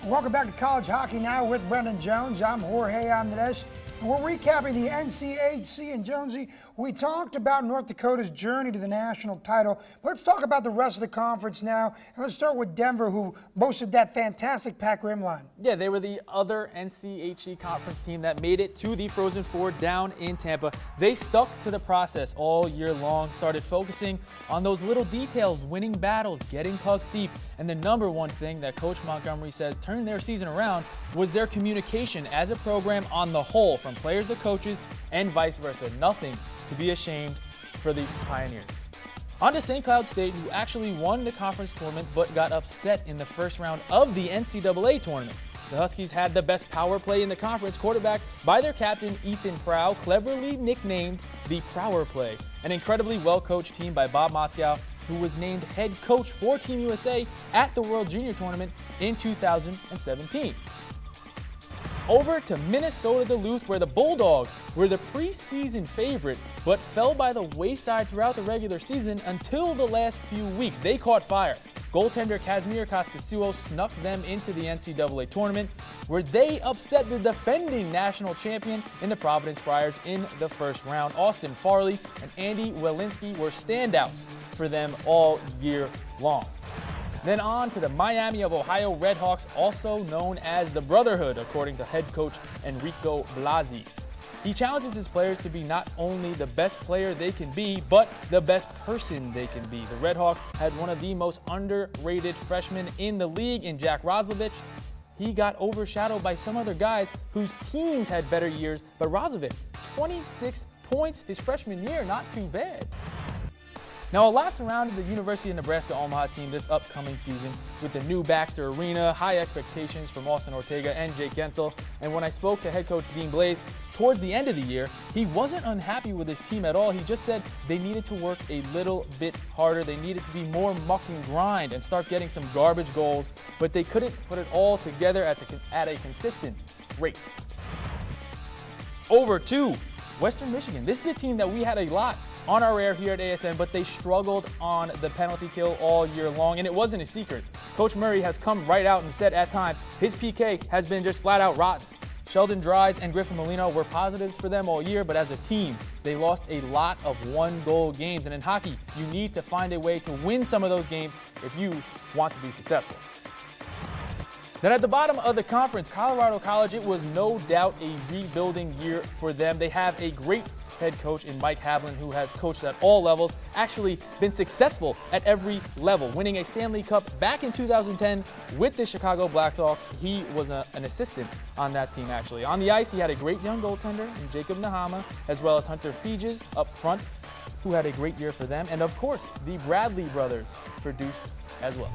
Welcome back to College Hockey Now with Brendan Jones. I'm Jorge Andres. And we're recapping the NCHC. And Jonesy, we talked about North Dakota's journey to the national title. But let's talk about the rest of the conference now. And let's start with Denver, who boasted that fantastic pack rim line. Yeah, they were the other NCHC conference team that made it to the Frozen Four down in Tampa. They stuck to the process all year long, started focusing on those little details, winning battles, getting pucks deep. And the number one thing that Coach Montgomery says turned their season around was their communication as a program on the whole, from players to coaches and vice versa. Nothing to be ashamed for the Pioneers. On to St. Cloud State, who actually won the conference tournament but got upset in the first round of the NCAA tournament. The Huskies had the best power play in the conference, quarterbacked by their captain Ethan Prow, cleverly nicknamed the Prower Play. An incredibly well-coached team by Bob Motzkow, who was named head coach for Team USA at the World Junior Tournament in 2017. Over to Minnesota Duluth, where the Bulldogs were the preseason favorite, but fell by the wayside throughout the regular season until the last few weeks. They caught fire. Goaltender Kazimir Kaskasuo snuck them into the NCAA tournament, where they upset the defending national champion in the Providence Friars in the first round. Austin Farley and Andy Welinski were standouts for them all year long. Then on to the Miami of Ohio Redhawks, also known as the Brotherhood, according to head coach Enrico Blasi. He challenges his players to be not only the best player they can be, but the best person they can be. The Redhawks had one of the most underrated freshmen in the league in Jack Roslovic. He got overshadowed by some other guys whose teams had better years, but Roslovic, 26 points his freshman year, not too bad. Now, a lot surrounded the University of Nebraska Omaha team this upcoming season with the new Baxter Arena, high expectations from Austin Ortega and Jake Gensel. And when I spoke to head coach Dean Blaze towards the end of the year, he wasn't unhappy with his team at all. He just said they needed to work a little bit harder. They needed to be more muck and grind and start getting some garbage goals, but they couldn't put it all together at a consistent rate. Over to Western Michigan. This is a team that we had a lot on our air here at ASN, but they struggled on the penalty kill all year long, and it wasn't a secret. Coach Murray has come right out and said at times his PK has been just flat out rotten. Sheldon Dries and Griffin Molino were positives for them all year, but as a team, they lost a lot of one-goal games. And in hockey, you need to find a way to win some of those games if you want to be successful. Then at the bottom of the conference, Colorado College, it was no doubt a rebuilding year for them. They have a great head coach in Mike Havlin, who has coached at all levels, actually been successful at every level, winning a Stanley Cup back in 2010 with the Chicago Blackhawks. He was an assistant on that team, actually. On the ice, he had a great young goaltender in Jacob Nahama, as well as Hunter Feges up front, who had a great year for them. And of course, the Bradley brothers produced as well.